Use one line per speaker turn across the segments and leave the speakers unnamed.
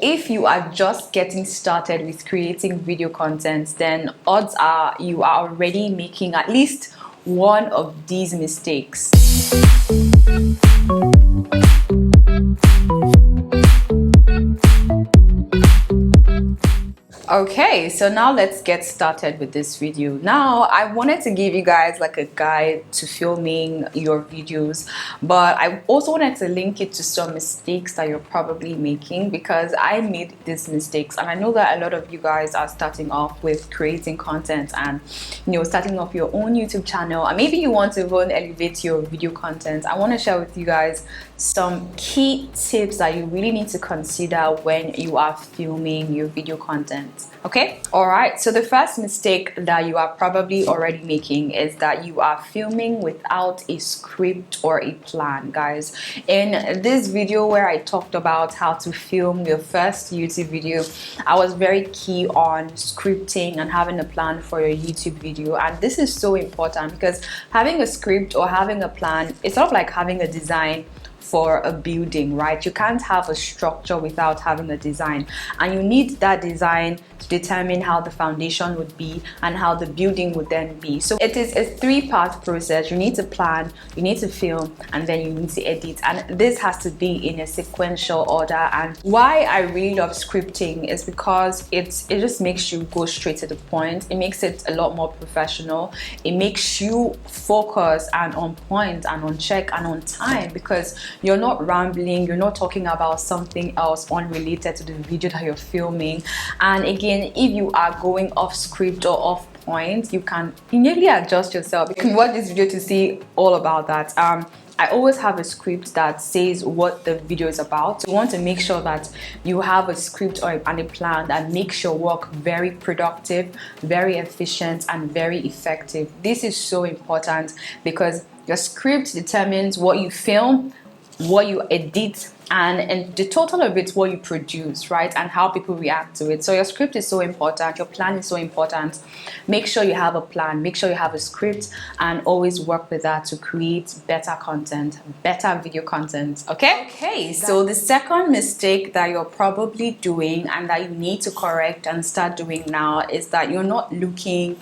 If you are just getting started with creating video content, then odds are you are already making at least one of these mistakes. Okay, so now let's get started with this video. Now, I wanted to give you guys like a guide to filming your videos, but I also wanted to link it to some mistakes that you're probably making, because I made these mistakes and I know that a lot of you guys are starting off with creating content and starting off your own YouTube channel, and maybe you want to even elevate your video content. I want to share with you guys some key tips that you really need to consider when you are filming your video content. Okay, all right, so the first mistake that you are probably already making is that you are filming without a script or a plan. Guys, in this video where I talked about how to film your first YouTube video, I was very key on scripting and having a plan for your YouTube video, and this is so important because having a script or having a plan, it's sort of like having a design for a building, right? You can't have a structure without having a design, and you need that design to determine how the foundation would be and how the building would then be. So it is a three-part process. You need to plan, you need to film, and then you need to edit, and this has to be in a sequential order. And why I really love scripting is because it just makes you go straight to the point. It makes it a lot more professional. It makes you focus and on point and on check and on time, because you're not rambling, you're not talking about something else unrelated to the video that you're filming. And again, if you are going off script or off point, you can immediately adjust yourself. You can watch this video to see all about that. I always have a script that says what the video is about. So you want to make sure that you have a script and a plan that makes your work very productive, very efficient, and very effective. This is so important because your script determines what you film, what you edit, and the total of it, what you produce, right? And how people react to it. So your script is so important, your plan is so important. Make sure you have a plan, make sure you have a script, and always work with that to create better content, better video content. Okay, so the second mistake that you're probably doing and that you need to correct and start doing now is that you're not looking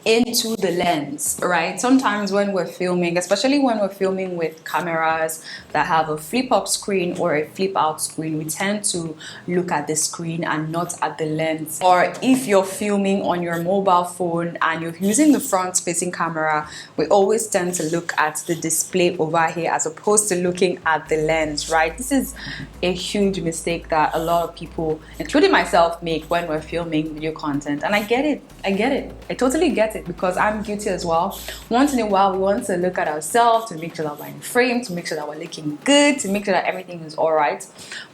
into the lens, right? Sometimes when we're filming, especially when we're filming with cameras that have a flip up screen or a flip out screen, we tend to look at the screen and not at the lens. Or if you're filming on your mobile phone and you're using the front facing camera, we always tend to look at the display over here as opposed to looking at the lens, right? This is a huge mistake that a lot of people, including myself, make when we're filming video content. And I get it, I totally get it, because I'm guilty as well. Once in a while, we want to look at ourselves to make sure that we're in frame, to make sure that we're looking good, to make sure that everything is all right.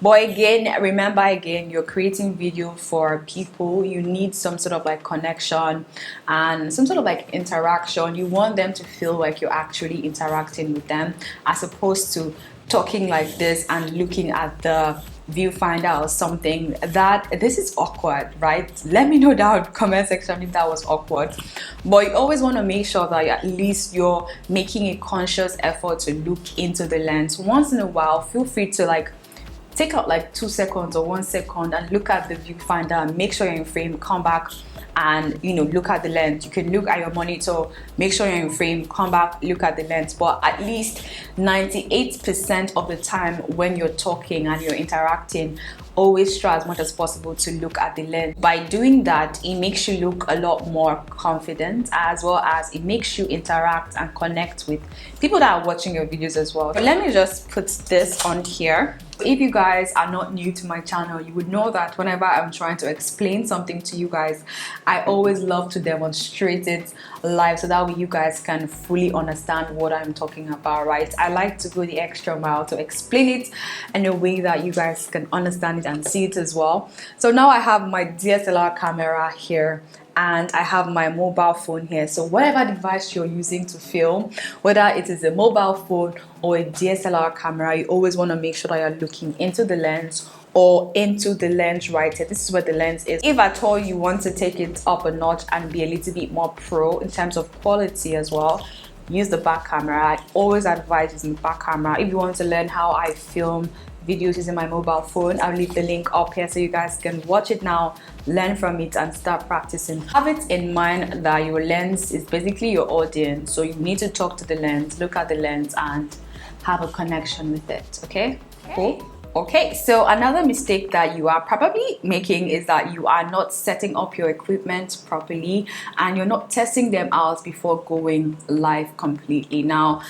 But again, remember, you're creating video for people. You need some sort of like connection and some sort of like interaction. You want them to feel like you're actually interacting with them, as opposed to talking like this and looking at the viewfinder or something. That this is awkward, right? Let me know down in the comment section if that was awkward. But you always want to make sure that at least you're making a conscious effort to look into the lens. Once in a while, feel free to like take out like 2 seconds or 1 second and look at the viewfinder and make sure you're in frame. Come back and look at the lens. You can look at your monitor, make sure you're in frame, come back, look at the lens. But at least 98% of the time when you're talking and you're interacting, always try as much as possible to look at the lens. By doing that, it makes you look a lot more confident, as well as it makes you interact and connect with people that are watching your videos as well. But let me just put this on here. If you guys are not new to my channel, you would know that whenever I'm trying to explain something to you guys, I always love to demonstrate it live so that way you guys can fully understand what I'm talking about, right? I like to go the extra mile to explain it in a way that you guys can understand it and see it as well. So now I have my DSLR camera here and I have my mobile phone here. So whatever device you're using to film, whether it is a mobile phone or a DSLR camera, you always want to make sure that you're looking into the lens or into the lens right here. This is where the lens is. If at all you want to take it up a notch and be a little bit more pro in terms of quality as well, use the back camera. I always advise using the back camera. If you want to learn how I film videos using my mobile phone. I'll leave the link up here so you guys can watch it now, learn from it, and start practicing. Have it in mind that your lens is basically your audience, so you need to talk to the lens, look at the lens, and have a connection with it. Okay, cool. Okay, so another mistake that you are probably making is that you are not setting up your equipment properly and you're not testing them out before going live completely. Now,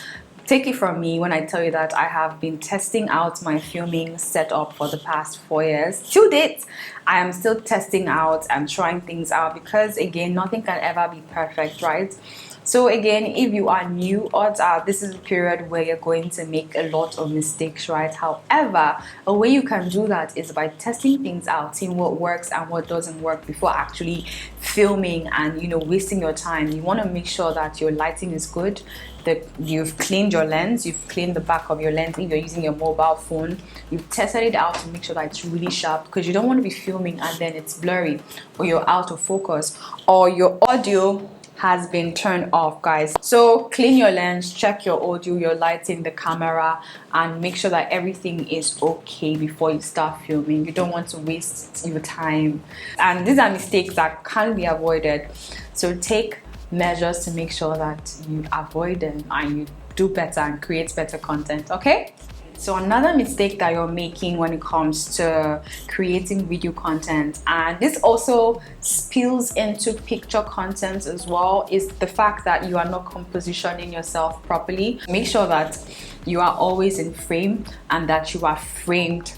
take it from me when I tell you that I have been testing out my filming setup for the past 4 years. To date, I am still testing out and trying things out because, again, nothing can ever be perfect, right? So again, if you are new, odds are this is a period where you're going to make a lot of mistakes, right? However, a way you can do that is by testing things out, seeing what works and what doesn't work before actually filming and, you know, wasting your time. You want to make sure that your lighting is good, that you've cleaned your lens, you've cleaned the back of your lens. If you're using your mobile phone, you've tested it out to make sure that it's really sharp, because you don't want to be filming and then it's blurry, or you're out of focus, or your audio has been turned off, guys. So clean your lens, check your audio, your lighting, the camera, and make sure that everything is okay before you start filming. You don't want to waste your time, and these are mistakes that can be avoided. So take measures to make sure that you avoid them and you do better and create better content. Okay, so another mistake that you're making when it comes to creating video content, and this also spills into picture content as well, is the fact that you are not compositioning yourself properly. Make sure that you are always in frame and that you are framed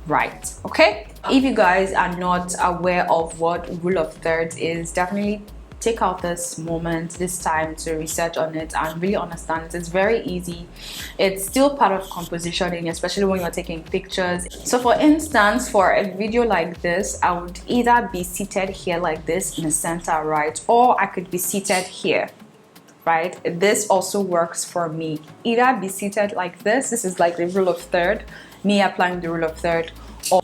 right. Okay, if you guys are not aware of what rule of thirds is, definitely take out this moment, this time to research on it and really understand it. It's very easy. It's still part of compositioning, especially when you're taking pictures. So for instance, for a video like this, I would either be seated here like this in the center, right? Or I could be seated here, right? This also works for me. Either be seated like this. This is like the rule of third, me applying the rule of third,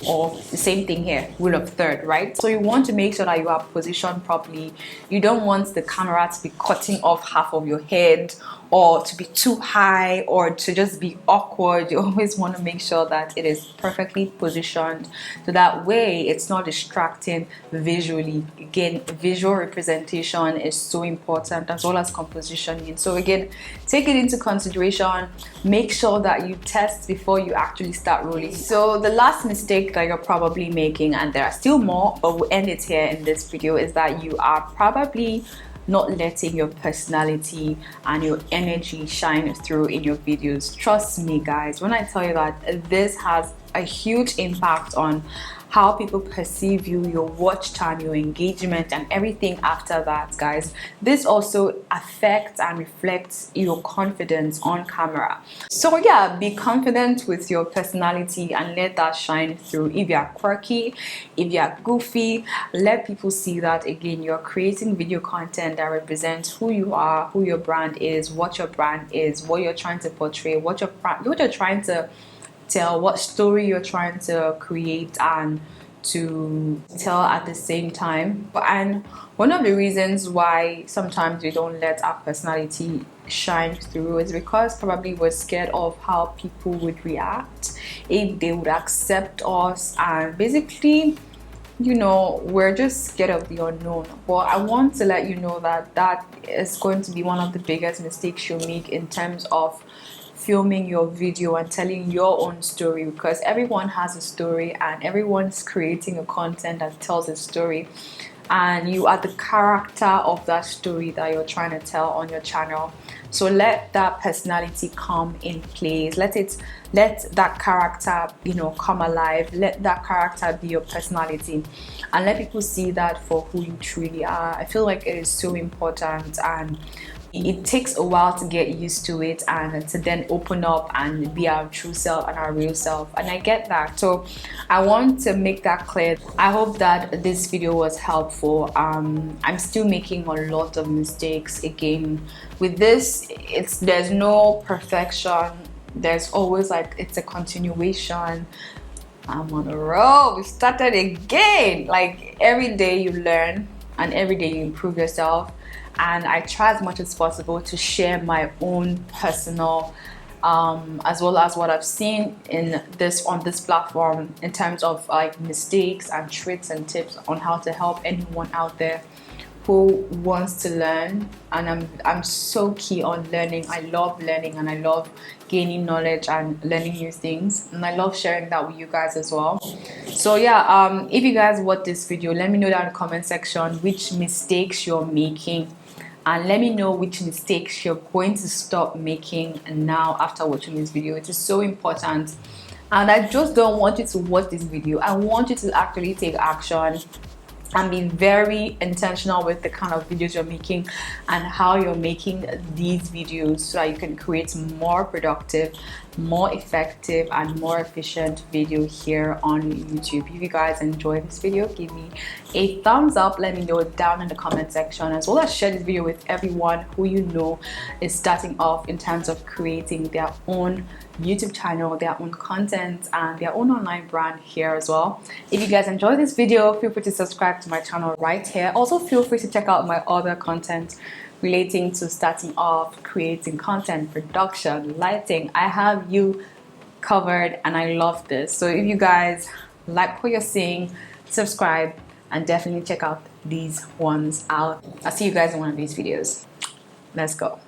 or the same thing here, rule of third, right? So you want to make sure that you are positioned properly. You don't want the camera to be cutting off half of your head, or to be too high, or to just be awkward. You always want to make sure that it is perfectly positioned, so that way it's not distracting visually. Again, visual representation is so important, as well as compositioning. So again, take it into consideration. Make sure that you test before you actually start rolling. So the last mistake that you're probably making, and there are still more, but we'll end it here in this video, is that you are probably not letting your personality and your energy shine through in your videos. Trust me, guys, when I tell you that this has a huge impact on how people perceive you, your watch time, your engagement, and everything after that, guys. This also affects and reflects your confidence on camera. So yeah, be confident with your personality and let that shine through. If you're quirky, if you're goofy, let people see that. Again, you're creating video content that represents who you are, who your brand is, what your brand is, what you're trying to portray, what you're trying to tell, what story you're trying to create and to tell at the same time. And one of the reasons why sometimes we don't let our personality shine through is because probably we're scared of how people would react, if they would accept us, and basically, you know, we're just scared of the unknown. But I want to let you know that that is going to be one of the biggest mistakes you'll make in terms of filming your video and telling your own story, because everyone has a story and everyone's creating a content that tells a story, and you are the character of that story that you're trying to tell on your channel. So let that personality come in place. Let that character, you know, come alive. Let that character be your personality, and let people see that for who you truly are. I feel like it is so important, and it takes a while to get used to it and to then open up and be our true self and our real self, and I get that. So I want to make that clear. I hope that this video was helpful. I'm still making a lot of mistakes. Again, with this, there's no perfection. There's always, like, it's a continuation. I'm on a roll. We started again. Like, every day you learn and every day you improve yourself. And I try as much as possible to share my own personal as well as what I've seen in this on this platform in terms of like mistakes and tricks and tips on how to help anyone out there who wants to learn. And I'm so keen on learning. I love learning and I love gaining knowledge and learning new things, and I love sharing that with you guys as well. So yeah, if you guys watch this video, let me know down in the comment section which mistakes you're making, and let me know which mistakes you're going to stop making now after watching this video. It is so important, and I just don't want you to watch this video. I want you to actually take action and be very intentional with the kind of videos you're making and how you're making these videos, so that you can create more productive, more effective and more efficient video here on YouTube. If you guys enjoyed this video, give me a thumbs up, let me know down in the comment section, as well as share this video with everyone who you know is starting off in terms of creating their own YouTube channel, their own content and their own online brand here as well. If you guys enjoyed this video, feel free to subscribe to my channel right here. Also feel free to check out my other content relating to starting off, creating content, production, lighting. I have you covered and I love this. So if you guys like what you're seeing, subscribe and definitely check out these ones out. I'll see you guys in one of these videos. Let's go.